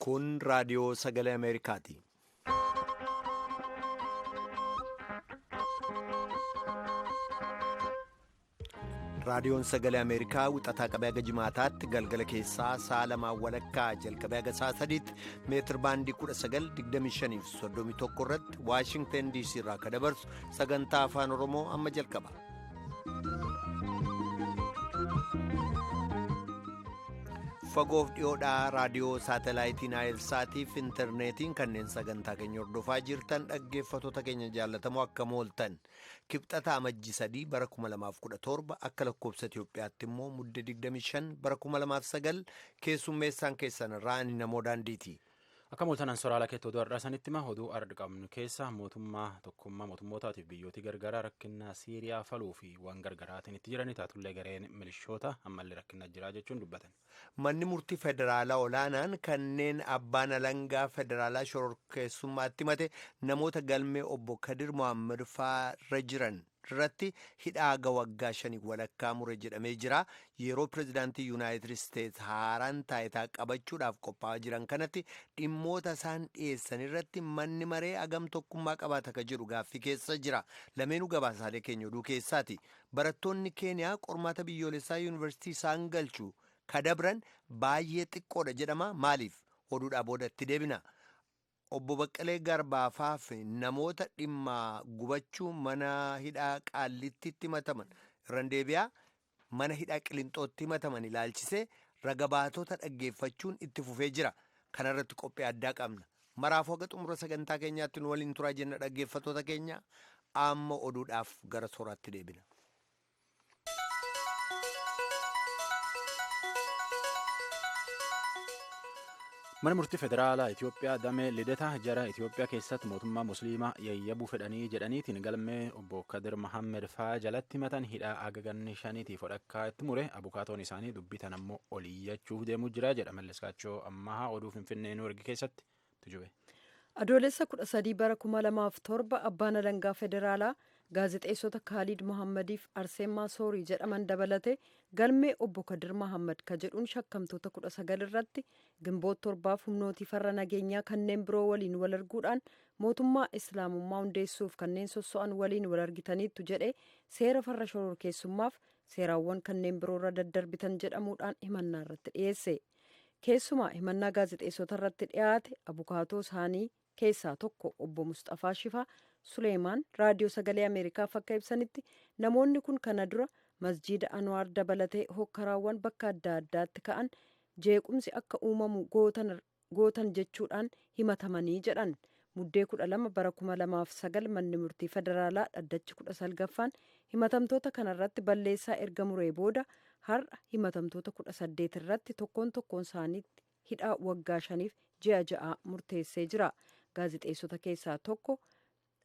Kun raadiyoo sagalee Ameerikaati. Raadiyoon sagalee Ameerikaa wixataa qabee haga jimaataatti galgala keessaa sa'a lamaan walakkaa jalqabee haga sa'a sadiitti meetir baandii 19:25 irratti Waashingtan DC irraa akka dabarsu sagantaa afaan Oromoo amma jalqaba. Fagoof dhiyoodhaa raadiyoo saatalaayitii Naayilsaatiif intarneetiin kanneen sagantaa keenya hordofaa jirtan dhaggeeffattoota keenya jaallatamoo akkam ooltan kibxata amajjii 3 bara 2017 akka lakkoobsa Itiyoophiyaatti immoo mudde 25 bara 2009 keessummeessaan keessan irraa ani namoo daandiiti. Akka mooltanaan soraala keetti oduu har'aa sanitti oduu ardi qabnu keessa mootummootaatiif biyyooti gargaraa rakkinaa Siiriyaa faluu fi waan gargaraatiin itti jiranii taatullee gareen milishoota ammallee rakkinaa jiraa jechuun dubbatan. Manni murtii federaalaa olaanaan kanneen abbaan alangaa federaalaa shororkeessummaatti himate namoota galmee obbo Kadir Mohaammed fa'aarra jiran irratti hidhaa waggaa 5 walakkaa mure jedhamee jira. Yeroo pirezidaantii Yuunaayitid Isteetsi haaraan taayitaa qabachuudhaaf qophaa'aa jiran kanatti dhimmoota isaan dhiyeessan irratti manni maree agam tokkummaa qabaata ka jedhu gaaffii keessa jira. Lameenuu gabaasaalee keenya oduu keessaati. Barattoonni Keeniyaa qormaata biyyoolessaa yuunivarsiitii isaan galchu kadabran baay'ee xiqqoodha jedhama. Maaliif? Oduudhaa boodatti deebina. Obbo Baqqalee Garbaafaaf namoota dhimma gubachuu mana hidhaa Qaallittiitti himataman irraan deebi'aa mana hidhaa Qilinxootti himataman ilaalchisee ragabaatota dhaggeeffachuun itti fufee jira. Kana irratti qophii addaa qabna. Maraafuu haga xumura sagantaa keenyaatti nu waliin turaa jenna dhaggeeffattoota keenya. Amma oduudhaaf gara sooraatti deebina. Mana murtii federaalaa Itiyoophiyaa damee lidataa jara Itiyoophiyaa keessatti mootummaa musliimaa yayyabuu fedhanii jedhaniitiin galmee obbo Kadir Mohaammed fa'aa jalatti himatan hidhaa haga ganna 5tiif odhakkaa itti mure abukaatoon isaanii dubbitan ammoo oliyyachuuf deemuu jira jedha. Malliskaachoo ammahaa oduu Finfinnee Nuurgi keessatti tujube. Adoolessa 13 bara 2007 abbaan alangaa federaalaa gaazexeessota Kaalid Mohammadiif Arseemaa Soorii jedhaman dabalate galmee obbo Kadir Mohaammed ka jedhuun shakkamtoota 19 irratti Gimboot 7 humnootii farra nageenyaa kanneen biroo waliin wal arguudhaan mootummaa islaamummaa hundeessuuf kanneen sosso'an waliin wal argitaniittu jedhe seera farra shororkeessummaaf seeraawwan kanneen biroorra daddarbitan jedhamuudhaan himannaa irratti dhiyeesse. Keessumaa himannaa gaazexeessota irratti dhiyaate abukaatoo isaanii keessaa tokko obbo Mustafaa Shifaa Suleemaan raadiyoo sagalee Ameerikaaf akka ibsanitti namoonni kun kana dura masjiida Anwaar dabalatee hokkaraawwan bakka adda addaatti ka'an jeequmsi akka uumamu gootan jechuudhaan himatamanii jedhan. Muddee 12 bara 2009 manni murtii federaalaa dhaddachi 19ffaan himatamtoota kanarratti balleessaa erga muree booda har'a himatamtoota 18 irratti tokkoon isaaniitti hidhaa waggaa 5f ji'a 6 murteessee jira. Gaazexeessota keessaa tokko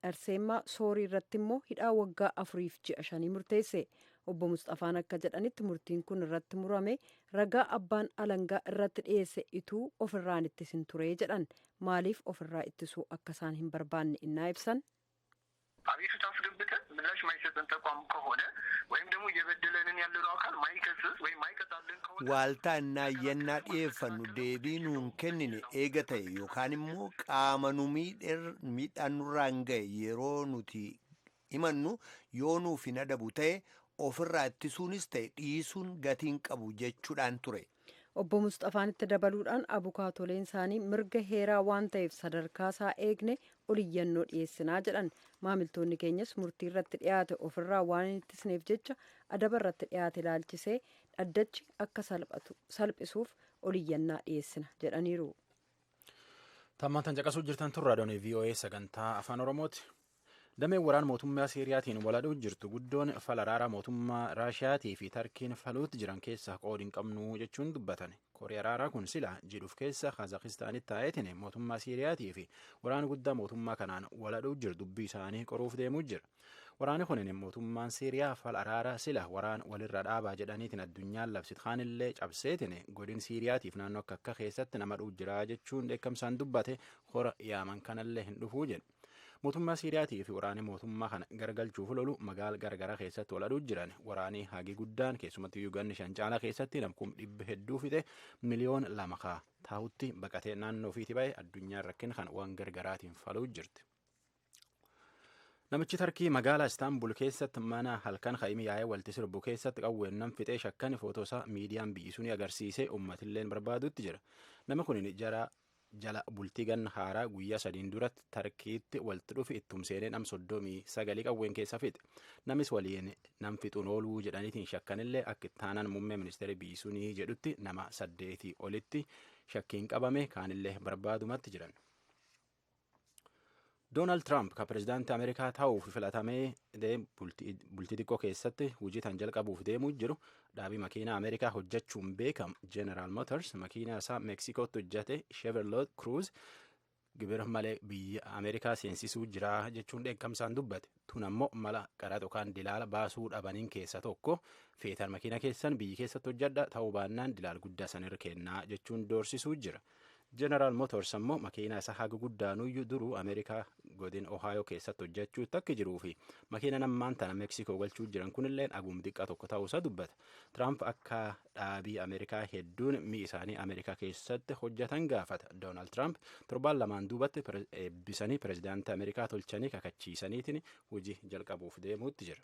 Arseemaa Soorii irratti immoo hidhaa waggaa 4f ji'a 5 murteesse. Obbo Mustafaan akka jedhanitti murtiin kun irratti murame ragaa abbaan alangaa irratti dhiyeesse ituu ofirraan ittisin turee jedhan. Maaliif ofirraa ittisuu akka isaan hin barbaanne innaa ibsan? አቤቱታ አስገብተን ምላሽ ማይሰጠን ተቋም ከሆነ ወይም ደግሞ እየበደለንን ያለነው አካል ማይከስስ ወይም ማይቀጣልን ከሆነ ዋልታ እና የና ዲኤፈኑ ዴቢኑን ከኒኔ ኤገተ ዮካን immoo qaama nu miidhaan ga'e yeroo nuti himannu yoo nuuf hin adabu ta'e ofirraa ittisuunis ta'e dhiisuun gatiin qabu jechuudhaan ture. Obbo Mustafaan itti dabaluudhaan abukaatoleen isaanii mirga heeraa waan ta'eef sadarkaa isaa eegne oliyyannoo dhiyeessinaa jedhan. Maamiltoonni keenyas murtii irratti dhiyaate ofirraa waan hin ittisneef jecha adaba irratti dhiyaate ilaalchisee dhaddachi akka salphisuuf oliyyannaa dhiyeessina jedhaniiru. Tammaantan caqasuu jirtan tun raadiyoon VOA sagantaa afaan Oromooti. Dameen waraana mootummaa Siiriyaatiin waladhuuf jirtu guddoon falaraaraa mootummaa Raashiyaatii fi Tarkiin faluutti jiran keessaa qoodi hin qabnu jechuun dubbatan. Kooriyaa raaraa kun sila jidhuuf keessa Kaazakistaanitti taa'eetiin mootummaa Siiriyaatii fi waraana guddaa mootummaa kanaan waladhuuf jiru dubbii isaanii qoruuf deemuu jira. Waraanni kun mootummaan Siiriyaa falaraaraa sila waraan walirra dhaabaa jedhaniitiin addunyaan labsit kaanillee cabseetiin godin Siiriyaatiif naannoo akka keessatti nama dhuuf jira jechuun dheekkamsaan dubbate hora yaaman kanallee hin dhufuu jedhu. Mootummaa Siiriyaatii fi waraanni mootummaa kana gargalchuuf lolu magaala garagaraa keessatti waladhuu jiran waraanii hagi guddaan keessumatti Yuganni shan caalaa keessatti namkum 100,000 fixe miliyoon 2 taa'utti baqatee naannoo ofiiti ba'e addunyaan rakkin kan waan gargaraatiin faluu jirti. Namichi Tarkii magaalaa Istaanbul keessatti mana halkan Ka'imii yaa'ee walti sirbu keessatti qawweennan fixee shakkan footoosaa miidiyaan biyyisuun agarsiisee uummatilleen barbaadutti jira. Nama kun jala bultii ganna haaraa guyyaa 3 duratti Tarkiitti walti dhufe ittumseenee nam 39 qawween keessa fixe. Namis waliin nam fixuun ooluu jedhaniitiin shakkanillee akka ittaanaan muummee ministeera biyyisuunii jedhutti nama 8 olitti shakkiin qabame kaanillee barbaadumatti jiran. Doonaald Tiraamp kan pirezidaantii Ameerikaa ta'uuf filatamee bultii xiqqoo keessatti hojii tan jalqabuuf deemuu jiru dhaabii makiinaa Ameerikaa hojjechuun beekamu General Motors makiinaa isaa Meeksikootti hojjete Chevrolet Cruze gibira malee biyya Ameerikaa seensisuu jira jechuun dheekkamsaan dubbate. Tun ammoo mala qaraxa yookaan dilaala baasuu dhabaniin keessa tokko feetan makiina keessan biyyi keessatti hojjedha ta'uu baannaan dilaal guddaa sanirra kennaa jechuun doorsisuu jira. General Motors ammoo makiinaa isaa haga guddaanuyyuu duruu Ameerikaa godin Ohio keessatti hojjechuutti akka jiruu fi makiina nammaan tana Meeksikoo galchuu jiran kunillee agum xiqqaa tokko ta'uusaa dubbata. Tiraamp akka dhaabii Ameerikaa hedduun mi'i isaanii Ameerikaa keessatti hojjetan gaafata. Doonaald Tiraamp torbaan lamaan duubatti eebbisanii pirezidaantii Ameerikaa tolchanii kakachiisaniitiin hojii jalqabuuf deemuutti jira.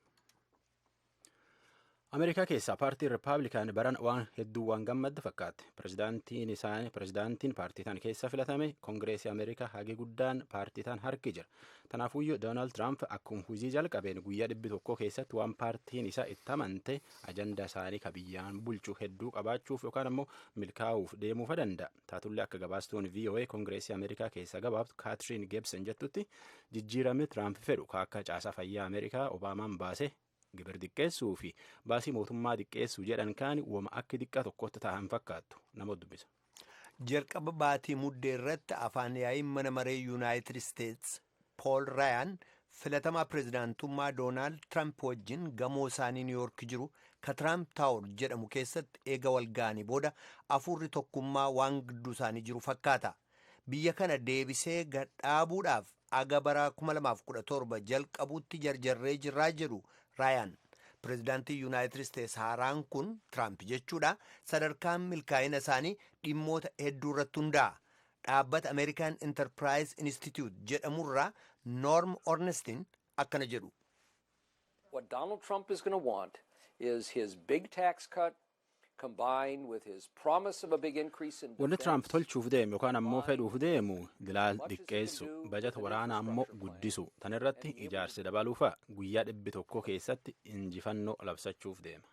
Ameerikaa keessaa paartiin Rippaabilikaan baran waan hedduu waan gammadde fakkaate. Pirezidaantiin paartii tan keessa filatame Kongireesii Ameerikaa hagi guddaan paartii tan harki jira. Tanaafuyyuu Doonaald Tiraamp akkuma hojii jalqabeen guyyaa 100 keessatti waan paartiin isaa itti amante ajandaa isaanii ka biyyaan bulchuu hedduu qabaachuuf yookaan ammoo milkaa'uuf deemuufa danda'a. Taatullee akka gabaastuun VOA Kongireesii Ameerikaa keessa gabaabtu Kaatiriin Geebsen jettutti jijjiiramni Tiraamp fedhu akka caasaa fayyaa Ameerikaa Obaamaan baase gibir xiqqeessuu fi baasii mootummaa xiqqeessuu jedhan kaani wama akka xiqqaa tokkotti ta'an fakkaattu nama dubbisa. Jalqaba baatii muddee irratti afaan yaa'iin mana maree Yuunaayitid Isteets Pool Raayaan filatamaa pirezidaantummaa Doonaald Tiraamp wajjin gamoo isaanii Niiwuyoork jiru ka Tiraamp Taawur jedhamu keessatti eega walga'anii booda afurri tokkummaa waan gidduu isaanii jiru fakkaata. Biyya kana deebisee gadhaabuudhaaf aga bara 2017 jalqabuutti jarjarree jirraa jedhu Raayaan. Pirezidaantii Yuunaayitid Isteets haaraan kun Tiraamp jechuudha. Sadarkaan milkaa'ina isaanii dhimmoota hedduu irratti hundaa'a. Dhaabbata American Enterprise Institute jedhamurraa Norm Ornstein akkana jedhu. What Donald Trump is going to want is his big tax cut combined with his promise of a big increase in Wanni Tiraamp tolchuuf deemu yookaan ammoo fedhuuf deemu dilaal xiqqeessu bajata waraanaa ammoo guddisu tan irratti ijaarsi dabaluufa guyyaa 100 keessatti injifannoo labsachuuf deema.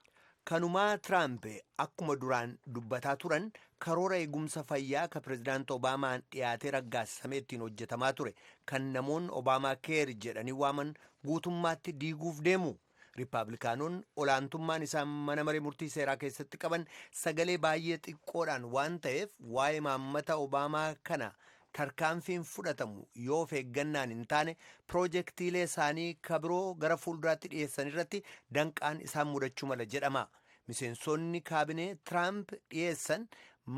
Kanumaa Tiraamp akkuma duraan dubbataa turan karoora eegumsa fayyaa ka pirezidaantii Obaamaan dhiyaatee raggaasisamee ittiin hojjetamaa ture kan namoonni Obaamaa keer jedhanii waaman guutummaatti diiguuf deemu. Riippaabilikaanonni olaantummaan isaan mana maree murtii seeraa keessatti qaban sagalee baay'ee xiqqoodhaan waan ta'eef waa'ee maammata Obaamaa kana tarkaanfiin fudhatamu yoo of eeggannaan hin taane piroojeektiilee isaanii kabiroo gara fuulduraatti dhiyeessan irratti danqaan isaan mudachuu mala jedhama. Miseensonni kaabinee Tiraamp dhiyeessan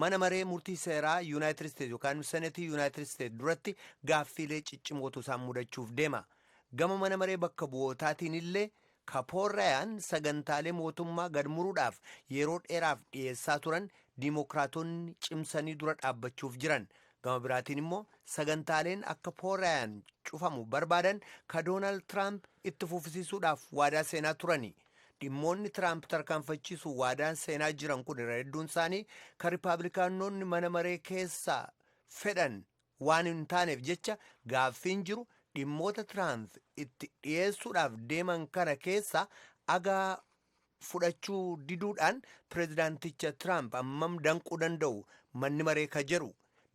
mana maree murtii seeraa Yuunaayitid Isteets yookaan Senetii Yuunaayitid Isteets duratti gaaffiilee ciccimootu isaan mudachuuf deema. Gama mana maree bakka bu'ootaatiin illee Pool Raayaan sagantaalee mootummaa gad muruudhaaf yeroo dheeraaf dhiyeessaa turan diimokiraatonni cimsanii dura dhaabbachuuf jiran. Gama biraatiin immoo sagantaaleen akka Pool Raayaan cufamu barbaadan ka Doonaald Tiraamp itti fufsiisuudhaaf waadaa seenaa turani. Dhimmoonni Tiraamp tarkaanfachiisu waadaa seenaa jiran kun irra hedduun isaanii ka Riippaabilikaanonni mana maree keessaa fedhan waan hin taaneef jecha gaaffiin jiru. Dhimmoota Tiraamp itti dhiyeessuudhaaf deeman kana keessa agaa fudhachuu diduudhaan pirezidaanticha Tiraamp ammam danquu danda'u manni maree ka jedhu.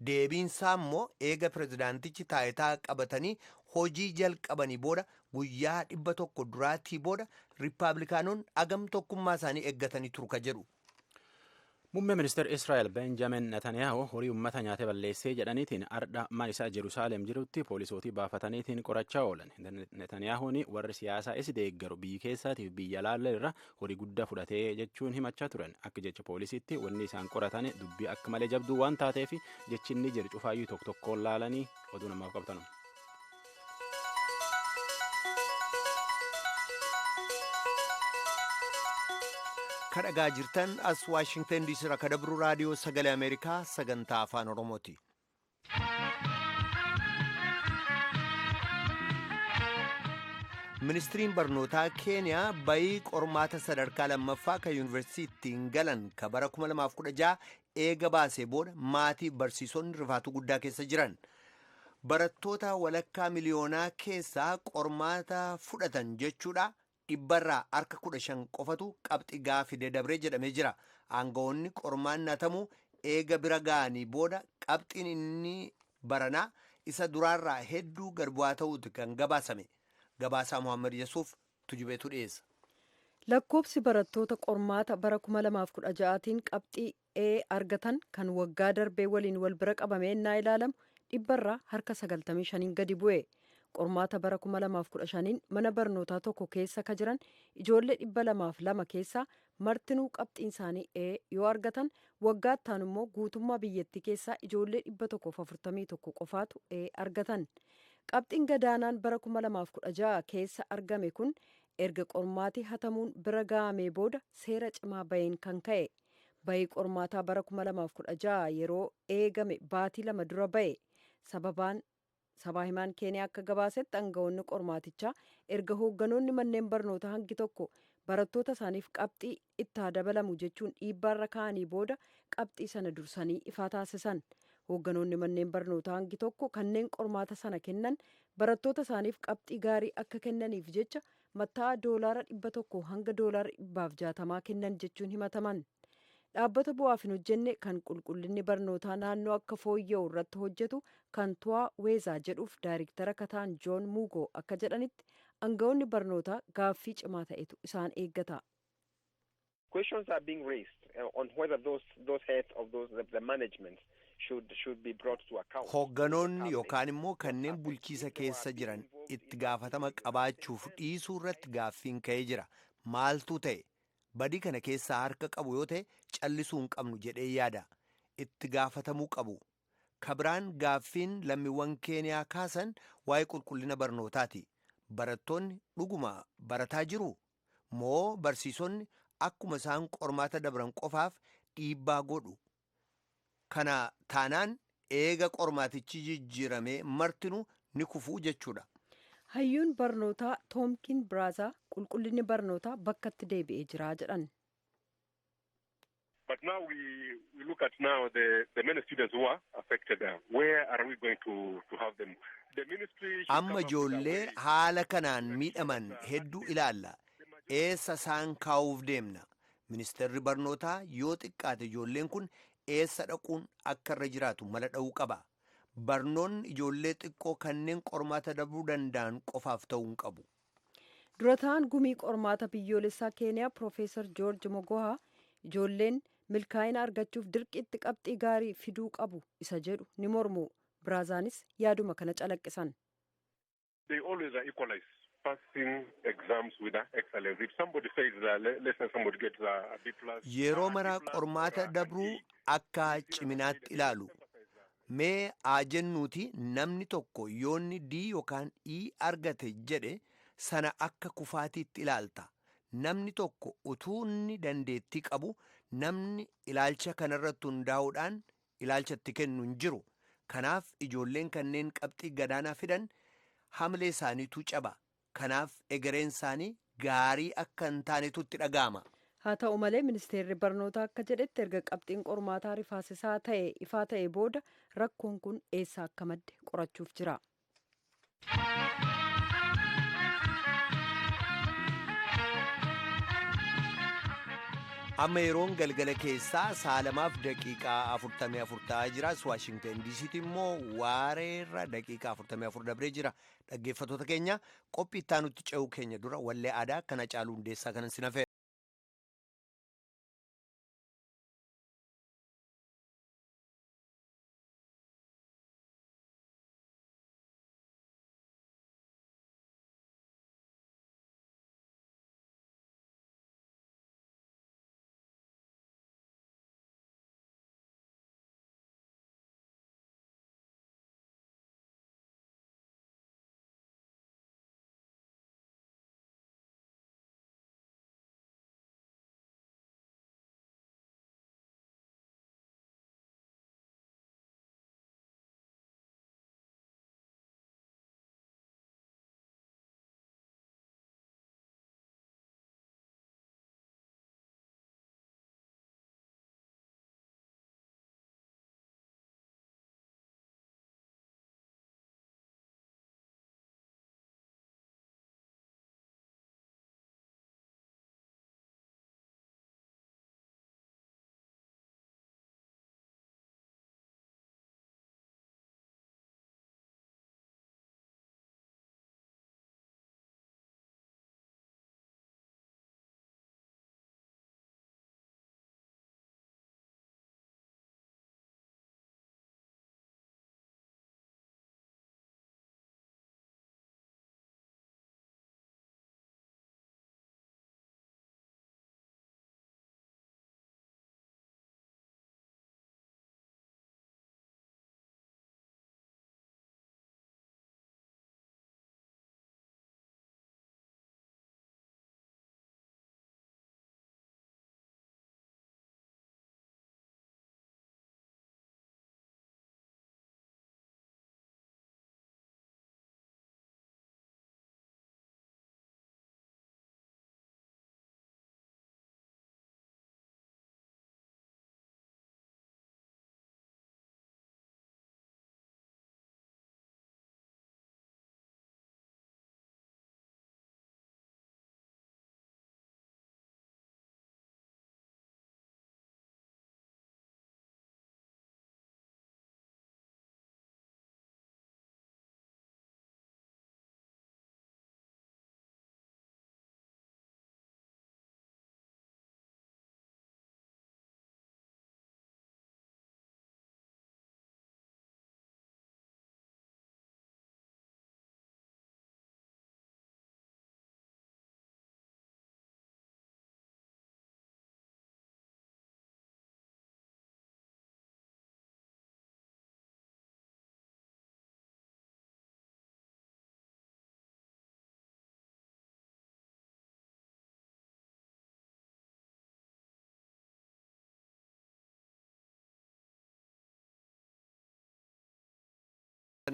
Deebiinsaa immoo eega pirezidaantichi taayitaa qabatanii hojii jalqabanii booda guyyaa 100 duraatii booda Riippaabilikaanonni agam tokkummaa isaanii eeggatanii turu ka jedhu. Muummee ministeera Israa'el Benjamin Netanyahu horii uummata nyaatee balleessee jedhaniitiin ardha mana isaa Jeruusaalem jirutti poolisootii baafataniitiin qorachaa oolan. Netanyahuun warri siyaasaa isa deeggaru biyyi keessaatiif biyya alaarraa irra horii guddaa fudhatee jechuun himachaa turan. Akka jecha poolisiitti wanni isaan qoratan dubbii akka malee jabduu waan taateef jechi inni jiru cufaayyuu tokkoon laalanii oduu namaaf qabatan. kadhagaa jirtan as waashingtan diisii irraa kadabru raadiyoo sagalee ameerikaa sagantaa afaan oromooti. ministiriin barnootaa keeniyaa bayii qormaata sadarkaa lammaffaa kan yuunivarsiitiin galan ka bara 2016 eega baasee booda maatii barsiisonni rifaatuu guddaa keessa jiran. barattoota walakkaa miliyoonaa keessaa qormaata fudhatan jechuudha dhibbarraa harka 15 qofatu qabxii gaafide dabree jedhamee jira. aangawoonni qormaannatamuu eega bira ga'anii booda qabxiin inni baranaa isa duraarraa hedduu gad bu'aa ta'uuti kan gabaasame. Gabaasaa Muhammad Yesuuf tujubeetu dhiyeessa. Lakkoobsi barattoota qormaata bara 2016tiin qabxii A argatan kan waggaa darbee waliin wal bira qabamee innaa ilaalamu dhibbarraa harka 95 gadi bu'e. Qormaata bara 2015 mana barnootaa tokko keessa ka jiran ijoollee 202 keessaa martinuu qabxiin isaanii A yoo argatan waggaa ittaan immoo guutummaa biyyattii keessaa ijoollee 141 qofaatu A argatan. Qabxiin gadaanaan bara 2016 keessa argame kun erga qormaatii hatamuun bira ga'amee booda seera cimaa baheen kan ka'e. Bayii qormaataa bara 2016 yeroo eegame baatii 2 dura ba'e. Sabaa himaan keeniyaa akka gabaasetti aangawoonni qormaatichaa erga hoogganoonni manneen barnootaa hangi tokko barattoota isaaniif qabxii itti dabalamu jechuun dhiibbaarra ka'anii booda qabxii sana dursanii ifaa taasisan. Hoogganoonni manneen barnootaa hangi tokko kanneen qormaata sana kennan barattoota isaaniif qabxii gaarii akka kennaniif jecha matta'aa doolaara 100 hanga doolaara 160 kennan jechuun himataman. Dhaabbata bu'aaf hin hojjenne kan qulqullinni barnootaa naannoo akka fooyya'u irratti hojjetu kan tu'aa weezaa jedhuuf daayiriktara kataan joon muugoo akka jedhanitti aangawoonni barnootaa gaaffii cimaa ta'etu isaan eeggata. Questions are being raised on whether those heads of the management should be brought to account. Hoogganoonni yookaan immoo kanneen bulchiisa keessa jiran itti gaafatama qabaachuuf dhiisuu irratti gaaffiin ka'ee jira. Maaltu ta'e? Badii kana keessaa harka qabu yoo ta'e callisuu hin qabnu jedhee yaada. Itti gaafatamuu qabu. Kabiraan gaaffiin lammiiwwan keeniyaa kaasan waa'ee qulqullina barnootaati. Barattoonni dhuguma barataa jiru moo barsiisonni akkuma isaan qormaata dabran qofaaf dhiibbaa godhu. Kana taanaan eega qormaatichi jijjiiramee martinuu ni kufuu jechuudha. Hayyuun barnootaa Toomkin Biraazaa qulqullinni barnootaa bakkatti deebi'ee jira jedhan. But now we look at now the many students who are affected. Where are we going to have them? The ministry. Amma ijoollee haala kanaan miidhaman hedduu ilaalla. Eessa isaan kaa'uuf deemna? Ministeerri barnootaa yoo xiqqaate ijoolleen kun eessa dhaquun akka irra jiraatu mala dha'uu qaba. Barnoonni ijoollee xiqqoo kanneen qormaata dabruu danda'an qofaaf ta'uu hin qabu. Dura ta'an gumii qormaata biyyoolessaa keeniyaa Profeesar Joorji Mogohaa ijoolleen milkaa'ina argachuuf dirqitti qabxii gaarii fiduu qabu isa jedhu ni mormu. Biraazaanis yaaduma kana calaqqisan. They always are equalized. Passing exams with excellence. If somebody says let's say somebody gets a B+. Yeroo maraa qormaata dabruu akka ciminaatti ilaalu. Mee haa jennuuti namni tokko yoonni D yookaan E argate jedhe sana akka kufaatiitti ilaalta. Namni tokko utuunni dandeettii qabu namni ilaalcha kanarratti hundaa'uudhaan ilaalchatti kennu hin jiru. Kanaaf ijoolleen kanneen qabxii gadaanaa fidan hamlee isaaniitu caba. Kanaaf egereen isaanii gaarii akka hin taanetu itti dhaga'ama. Haa ta'u malee ministeerri barnootaa akka jedhetti erga qabxiin qormaataa rifaasisaa ta'e ifaa ta'e booda rakkoon kun eessaa akka madde qorachuuf jira. Amma yeroon galgala keessaa saalamaaf daqiiqaa 44 ta'aa jira. Waashingtan diisiitti immoo waareerra daqiiqaa 44 dabree jira. Dhaggeeffattoota keenya qophii ittaanutti ce'uu keenya dura wallee aadaa kana Haacaaluu Hundeessaa kanan sinafeera.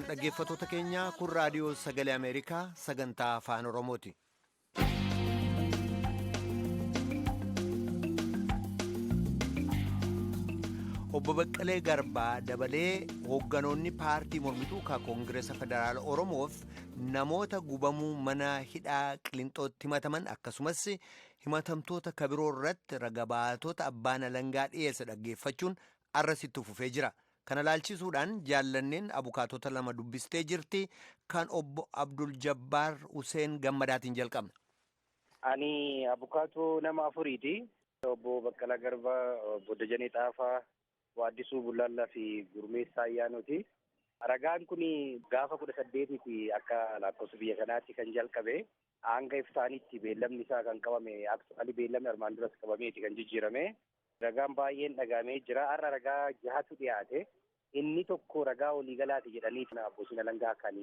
Dhaggeeffattoota keenya kun raadiyoo sagalee Ameerikaa sagantaa afaan Oromooti. Obbo Baqqalee Garbaa dabalee hoogganoonni paartii mormituu ka Koongireesa Federaala Oromoof namoota gubamuu mana hidhaa Qiliinxootti himataman akkasumas himatamtoota kabiroo irratti ragabaatota abbaan alangaa dhiyeesse dhaggeeffachuun arrasitti fufee jira. Kana laalchisuudhaan jaallanneen abukaatota lama dubbistee jirti. Kan obbo Abdul Jabbaar Huseen Gammadaatiin jalqabna. Ani abukaatoo nama afuriiti. Obbo Baqqalaa Garbaa, obbo Dajanee Xaafaa, Waaddisuu Bullaallaa fi Gurmeessaa Ayyaanooti. Ragaan kun gaafa 18 akka lakkoofsa biyya kanaatti kan jalqabe hanga iftaanitti beellamni isaa kan qabame aksuali beellamni armaan duras qabameeti kan jijjiirame. Ragaan baay'een dhagaamee jira. Har'a ragaa 6tu dhiyaate. Inni tokko ragaa waliigalaati jedhanii abbootiin alangaa kan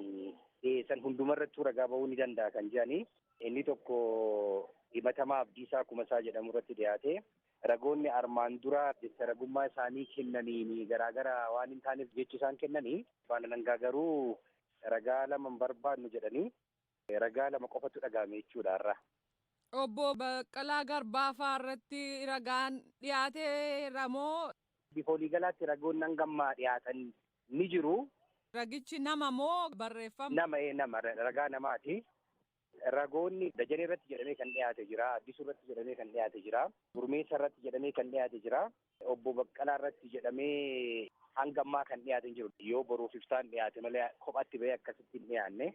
dhiyeessan hundumarrattuu ragaa bahuu ni danda'a kan jedhanii. Inni tokko himatamaa Abdiisaa Kumasaa jedhamu irratti dhiyaate. Ragoonni armaan dura jecha ragummaa isaanii kennaniin garaagara waan hin taaneef jechi isaan kennanii abbaan alangaa garuu ragaa lama hin barbaannu jedhanii ragaa lama qofatu dhagaame jechuudha har'a. Obbo Baqqalaa Garbaa fa'aa irratti ragaan dhiyaateera moo? Bifa waliigalaatti ragoonni hangammaa dhiyaatan ni jiru. Ragichi nama moo barreeffama? Nama ragaa namaati. Ragoonni Dajanee irratti jedhamee kan dhiyaate jira. Addisuu irratti jedhamee kan dhiyaate jira. Gurmeessa irratti jedhamee kan dhiyaate jira. Obbo Baqqalaa irratti jedhamee hangammaa kan dhiyaate jiru. Yoo boruuf iftaan dhiyaate malee kophatti bahee akkasitti hin dhiyaanne.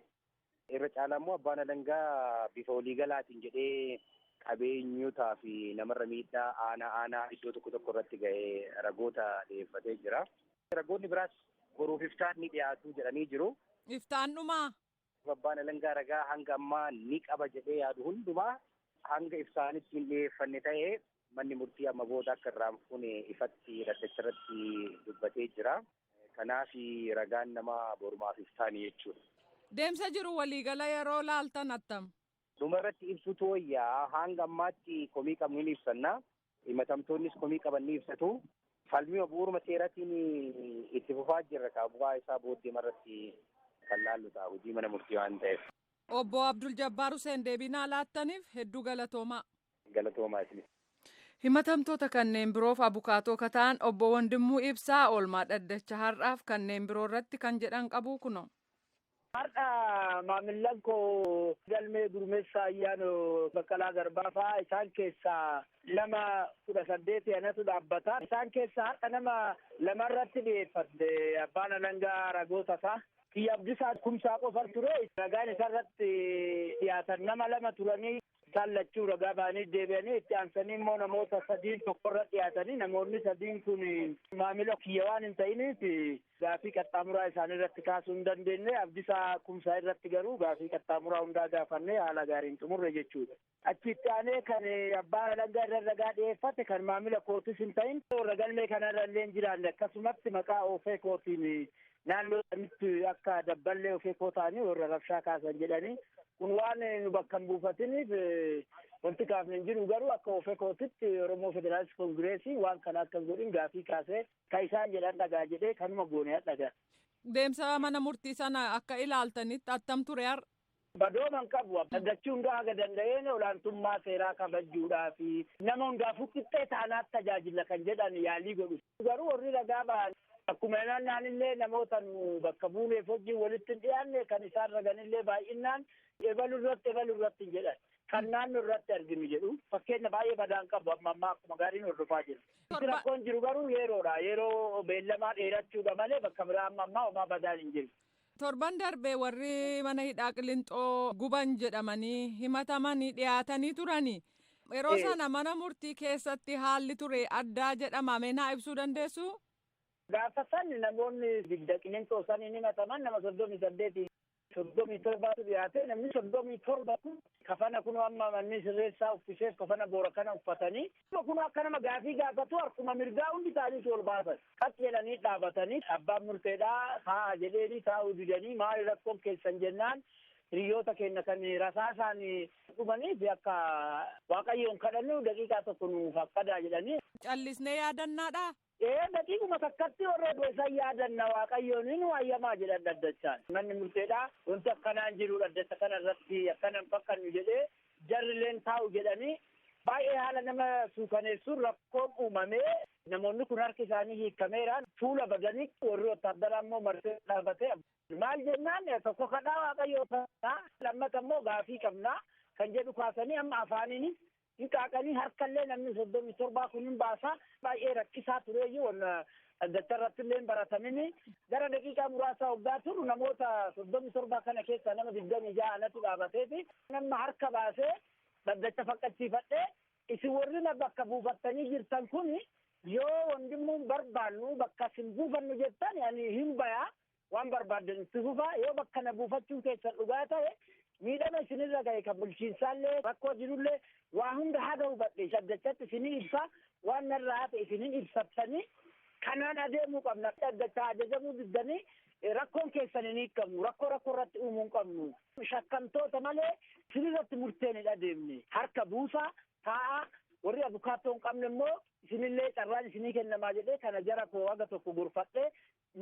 Irra caalaa immoo abbaan alangaa bifa waliigalaatiin jedhee qabeenyotaa fi namarra miidhaa aanaa iddoo tokko irratti ga'ee ragoota dhiyeeffatee jira. Ragoonni biraas boruuf iftaan ni dhiyaatu jedhanii jiru. Iftaan dhumaa? Abbaan alangaa ragaa hanga ammaa ni qaba jedhee yaadu hundumaa hanga iftaanitti hin dhiyeeffanne ta'ee manni murtii amma booda akka irraan fuune ifatti dhaddacha irratti dubbatee jira. Kanaaf ragaan nama borumaaf iftaanii jechuudha. Deemsa jiru waliigala yeroo laaltan attam? Dhumarratti ibsutu wayyaa hanga ammaatti komii qabnu ni ibsanna. Himatamtoonnis komii qaban ni ibsatu. Falmii bu'uuruma seeratiin itti fufaa jirra bu'aa isaa booddee marratti kan laallu ta'a hojii mana murtii waan ta'eef. Obbo Abdul Jabbaar Huseen deebinaa laattaniif hedduu galatoomaa. Galatoomaa isinis. Himatamtoota kanneen biroof abukaatoo kataan obbo Wandimuu Ibsaa oolmaa dhaddacha har'aaf kanneen biroo irratti kan jedhan qabu kuno. Har'a maamillan koo galmee Gurmeessaa Ayyaanoo Baqqalaa Garbaa fa'aa isaan keessaa nama 18 anatu dhaabbata. Isaan keessaa har'a nama lamarratti dhiyeeffatte abbaan alangaa ragoota isaa. Kiyya Abdiisaa Kumsaa qofa ture. Ragaan isarratti dhiyaatan nama lama turanii isaan lachuu ragaa ba'anii deebi'anii itti aansanii immoo namoota 3 tokkorra dhiyaatanii namoonni 3 kun maamila kiyya waan hin ta'iniif gaafii qaxxaamuraa isaanii irratti kaasuu hin dandeenye. Abdiisaa Kumsaa irratti garuu gaafii qaxxaamuraa hundaa gaafannee haala gaariin xumurre jechuudha. Achitti aanee kan abbaan alangaa irra ragaa dhiyeeffate kan maamila kootis hin ta'in galmee kanarra illee hin jiraanne akkasumatti maqaa oofee kootiin naannoo sanitti akka dabballee ofii koo ta'anii warra rabshaa kaasan jedhanii kun waan nu bakka hin buufatiniif wanti kaafne hin jiru garuu akka ofii kootitti Oromoo Federaalist Koongireesii waan kana akka hin godhin gaafii kaasee kan isaan jedhan dhagaa jedhee kanuma goonee dhagaa. Deemsa mana murtii sana akka ilaaltanitti attam ture har'a? Badooman qabu dhagachuu hundaa haga danda'een olaantummaa seeraa kabajuudhaa fi nama hundaafuu qixxee taanaatti tajaajila kan jedhan yaalii godhu. Garuu warri ragaa ba'an akkuma naannillee namoota nu bakka buuneef wajjin walitti hin dhiyaanne kan isaan raganillee baay'inaan ebalu irratti hin jedhan. Kan naannoo irratti arginu jedhu fakkeenya baay'ee badaan qabu amma akkuma gaariin hordofaa jiru. Rakkoon jiru garuu yeroodha. Yeroo beellamaa dheerachuudha malee bakka biraa amma homaa badaan hin jiru. Torban darbee warri mana hidhaa Qiliinxoo guban jedhamanii himatamanii dhiyaatanii turanii. Yeroo sana mana murtii keessatti haalli ture addaa jedhama meenaa ibsuu dandeessu? Gaafa san namoonni bidda Qiliinxoo saniin himataman nama 38 37 dhiyaate namni 37 kun kafana kun amma manni sirreessaa uffiseef kafana boora kana uffatanii kun akka nama gaafii gaafatu harkuma mirgaa hundi taa'anii ol baasan qas jedhanii dhaabatanii abbaan murteedhaa taa'aa jedhanii taa'uu didanii maali rakkoon keessan jennaan hiriyoota keenya kan rasaasaan dhumaniif akka waaqayyoon kadhannu daqiiqaa tokko nuuf akkadaa jedhanii. Callisnee yaadannaadha. Daqiiquma takkatti warra isaan yaadanna waaqayyoon nu hayyamaa jedhan dhaddachaan. Manni murteedhaa wanti akkanaan jiru dhaddacha kana irratti akkanan fakkannu jedhee jarrileen taa'u jedhanii baay'ee haala nama suukaneessuun rakkoon uumamee namoonni kun harki isaanii hiikameeraan fuula badanii warri wotaaddaraa immoo marsee dhaabatee maal jennaan tokko kadhaa waaqayyoo ta'a lammata immoo gaafii qabnaa kan jedhu kaasanii amma afaaniinis hinqaaqanii harkallee namni 37 kun hin baasaa baay'ee rakkisaa tureeyyuu wanna dhaddacha irratti illee baratamini gara daqiiqaa muraasaa waggaa turu namoota 37 kana keessa nama 26 natu dhaabateeti nama harka baasee dhaddacha faqqachiifadhee isin warri na bakka buufattanii jirtan kun yoo wandimmuun barbaannu bakka isin buufannu jettan yani hin bayaa waan barbaaddan itti fufaa yoo bakka na buufachuun keessan dhugaa ta'e miidhama isinirra gahe kan bulchiinsaallee rakkoo jirullee waa hunda haga hubadhe dhaddachatti isinii ibsa waan narraa hafe isinin ibsattanii kanaan adeemuu qabna dhaddacha ajajamuu diddanii rakkoon keessan hin hiikkamnu rakkoo irratti uumuu hin qabnu shakkamtoota malee isinirratti murteen hin adeemne harka buusaa taa'aa warri abukaattoo hin qabne immoo isinillee carraan isinii kennamaa jedhee kana jara koo haga tokko gorfadhee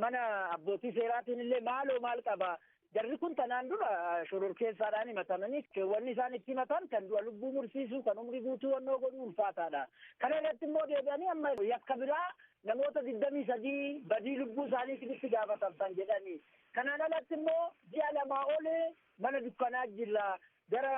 mana abbootii seeraatiin illee maaloo maal qaba jarri kun tanaan dura shororkeessaadhaan himatamanii keewwanni isaan itti himatan kan du'a lubbuu mursiisuu kan umrii guutuu wannoo godhuu ulfaataadha. Kana irratti immoo deebi'anii amma yakka biraa namoota 23 badii lubbuu isaaniitti gaafatamtan jedhanii. Kanaan alatti immoo ji'a lamaa olee mana dukkanaa jirra. Gara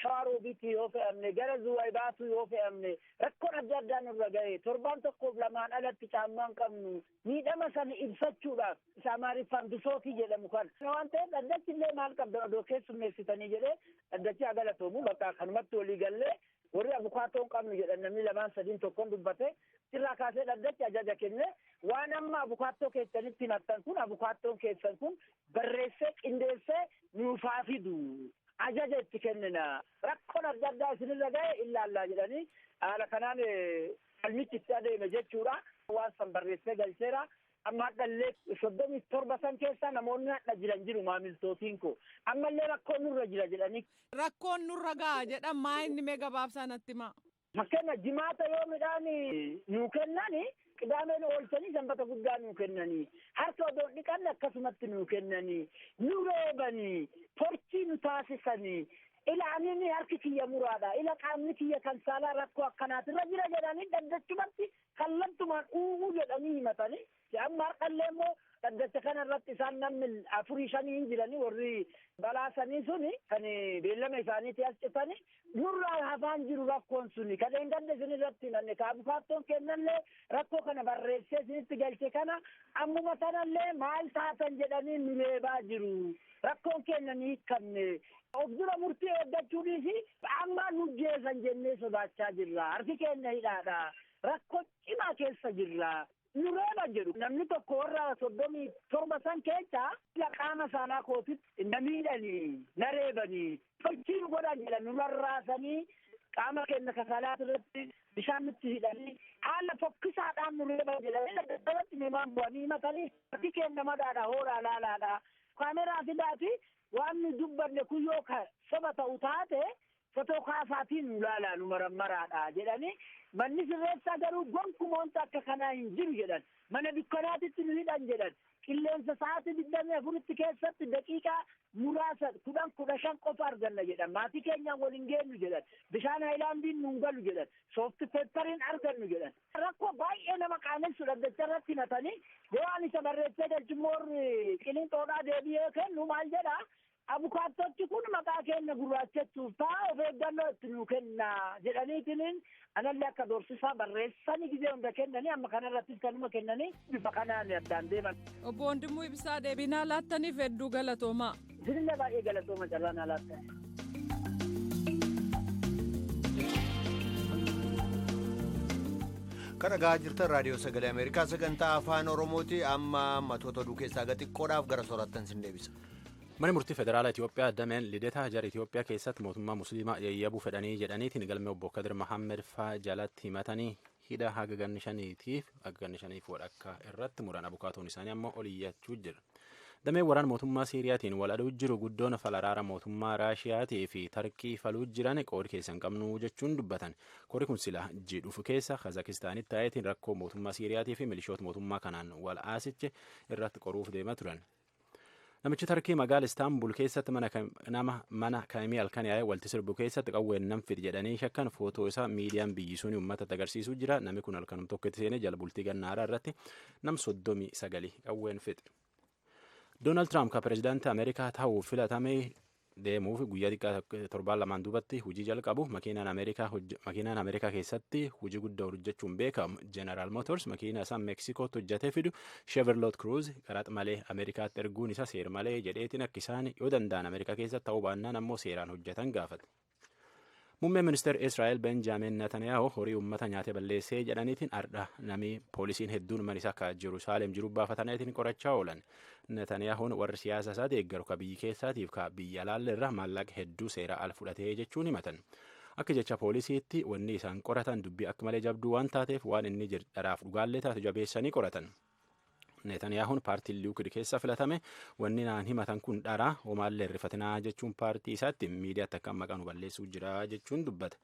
Shawaroobiitti yoo fe'amne gara Zuwaybaatu yoo fe'amne rakkoon adda addaa nurra gahe torbaan tokkoof lamaan alatti caammaan qabnu miidhama sana ibsachuudhaaf isa Amaariffaan bisootii jedhamu kan waan ta'eef dhaddachi illee maal qabda odoo keessummeessitanii jedhee dhaddachi agalatoomu bakka kanumatti walii gallee warri abukaatoo hin qabnu jedhan namni lamaan sadiin tokkoon dubbate sirraa kaasee dhaddachi ajaja kenne waan amma abukaatoo keessanitti himattan kun abukaattoon keessan kun barreessee qindeessee nuufaa fidu. Ajaja itti kennina rakkoon adda addaa isinirra gahe ilaallaa jedhanii haala kanaan falmichi itti adeeme jechuudha waan san barreessee galcheera amma hadhallee 37 san keessa namoonni hadha jiran jiru maamiltootiin koo ammallee rakkoon nurra jira jedhanii. Rakkoon nurra gaha jedhan maa inni mee gabaabsaa natti himaa. Fakkeenya jimaata yoo midhaan nuu kennani qidaameen oolchanii sanbata guddaa nuu kennanii harka odoo dhiqanne akkasumatti nuu kennanii nu reebanii torchii nu taasisanii ilaaniin harki kiyya muraadha ila qaamni kiyya kan saalaa rakkoo akkanaatirra jira jedhanii dhaddachumatti kallattumaan uumuu jedhanii himatanii amma har'allee immoo dhaddacha kana irratti isaan namni 4-5 hin jiranii warri balaasanii suni kan beellama isaaniitti as citanii nurraa hafaan jiru rakkoon suni kadheen gadda isin irratti nanne kaabukaattoon kennallee rakkoo kana barreessee isinitti galche kana ammuma sanallee maal taatan jedhanii nu reebaa jiru rakkoon keenya ni hiikamne of dura murtii eeggachuudhiisi amma nu jeesan jennee sodaachaa jirra harki keenya hidhaadha rakkoo cimaa keessa jirra. Nu reeba jedhu namni tokko warra 37 san keessa qaama saanaa kootitti na miidhanii na reebanii tolchii nu godhan jedhan nu rarraasanii qaama keenya kakalaat irratti bishaan nutti hidhanii haala fokkisaadhaan nu reeban jedhanii daddabarratti namaan bu'anii himatanii harki keenya madaadha hoolaa laalaadha kaameraa fidaati waan nu dubbanne kun yoo soba ta'u taate fotoo kaasaatiin nu laalaa nu marammaraadha jedhanii manni sirreessaa garuu gonkumoonta akka kanaa hin jiru jedhan mana dukkanaatitti nu hidhan jedhan qilleensa sa'aatii 24 keessatti daqiiqaa muraasa 10-15 qofa arganna jedhan maatii keenyaan waliin geenyu jedhan bishaan haayilaandiin nuun galu jedhan soofti peppariin argannu jedhan rakkoo baay'ee nama qaanessu dhaddacha irratti himatanii yoo ani isa barreessee galchimoorri qilinxoodhaa deebi'ee kennu maal jedhaa abukaattochi kun maqaa keenya gurraachachuuf ta'a of eeggannoo itti nuu kenna jedhaniitiin anallee akka doorsisaa barreessanii gizee hunda kennanii amma kanarrattis kanuma kennanii bifa kanaan addaan deeman. Obbo Wandimuu Ibsaa deebinaa laattaniif hedduu galatoomaa. Isinillee baay'ee galatooma carraan laattanii. Kan dhagaa jirtan raadiyoo sagalee Ameerikaa sagantaa afaan Oromooti amma matoota oduu keessaa xiqqoodhaaf gara soorattan sin deebisa. Mana murtii federaalaa Itoophiyaa dameen lidetaa jara Itoophiyaa keessatti mootummaa musliimaa yayyabuu fedhanii jedhaniitiin galmee obbo Kadir Mahammed faa jalatti himatanii hidha haga ganni shaniif walakkaa irratti muran abukaatoon isaanii ammoo oliyyachuu jira. Damee waraana mootummaa Siiriyaatiin wal aduu jiru guddoon falaraara mootummaa Raashiyaatii fi Tarkii faluu jiran qoodi keessa hin qabnu jechuun dubbatan. Qoodi kun sila jidhuuf keessa Kazakistaanitti ta'eetiin rakkoo mootummaa Siiriyaatii fi milishoota mootummaa kanaan wal aasiche irratti qoruuf deema turan. Namichi Tarkii magaala Istaanbul keessatti mana kaamii halkan yaa'ee walti sirbu keessatti qawween nam fidi jedhanii shakkan footoo isaa miidiyaan biyyisuun uummatatti agarsiisuu jira. Namni kun halkanum tokkotti seenee jala bultii gannaaraa irratti nam 39 qawween fide. Doonaald Tiraamp kan pireezidaantii Ameerikaa ta'uuf filatamee deemuuf guyyaa xiqqaa 7 duubatti hojii jalqabu makiinaan Ameerikaa keessatti hojii guddaa hojjechuun beekamu General Motors makiinaa isaa Meeksikootti hojjetee fidu Chevrolet Cruze qaraxa malee Ameerikaatti erguun isa seer malee jedheetiin akka isaan yoo danda'an Ameerikaa keessatti ta'uu baannaan ammoo seeraan hojjetan gaafate. Muummeen ministeera Israa'el Benjaamin Netanyahu horii uummata nyaatee balleessee jedhaniitiin ardha namni poolisiin hedduun mana isaa akka Jeruusaalem jiru baafataniitiin qorachaa oolan. Netanyahuun warri siyaasa isaa deeggaru ka biyyi keessaatiif ka biyya alaalle irraa maallaqa hedduu seera al fudhatee jechuun himatan. Akka jecha poolisiitti wanni isaan qoratan dubbii akka malee jabduu waan taateef waan inni dharaaf dhugaallee taate jabeessanii qoratan. Netanyahuun paartiin liikid keessa filatame wanni naan himatan kun dharaa homaallee irrifatinaa jechuun paartii isaatti miidiyaatti akka maqaan balleessuu jira jechuun dubbata.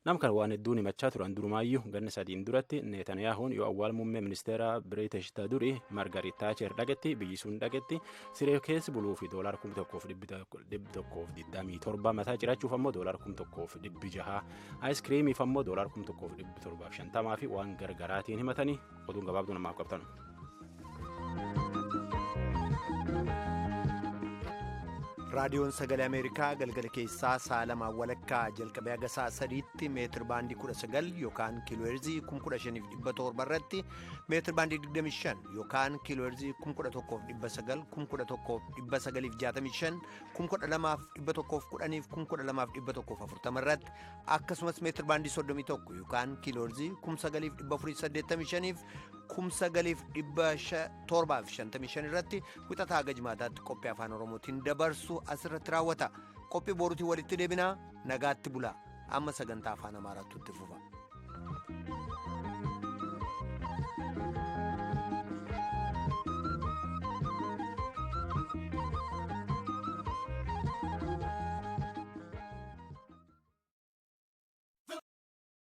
Namkan waan hedduun himachaa turan durumaayyuu ganna 3 duratti Netanyahuun yoo awwaal muummee ministeera British ta durii Margaret Thatcher dhagetti biyyisuun dhagetti siree keessa buluu fi $1,127 mataa cirachuuf ammoo $1,600 aayiskiriimiif ammoo $1,750 fi waan gargaraatiin himatanii oduun gabaabduu namaaf qabtan. raadiyoon sagalee ameerikaa galgala keessaa sa'a 2 walakkaa jalqabee haga sa'a 3tti meetir baandii 19 yookaan kiilooherzii 15,700 irratti meetir baandii 25 yookaan kiilooherzii 11,900 11,965 12,110 12,140 irratti akkasumas meetir baandii 31 yookaan kiilooherzii 9,485 9,755 irratti wixataa haga jimaataatti qophii afaan oromootiin dabarsu asirratti raawwata. Qophii boruutiin walitti deebinaa nagaatti bulaa. Amma sagantaa afaan amaaraatti fufa.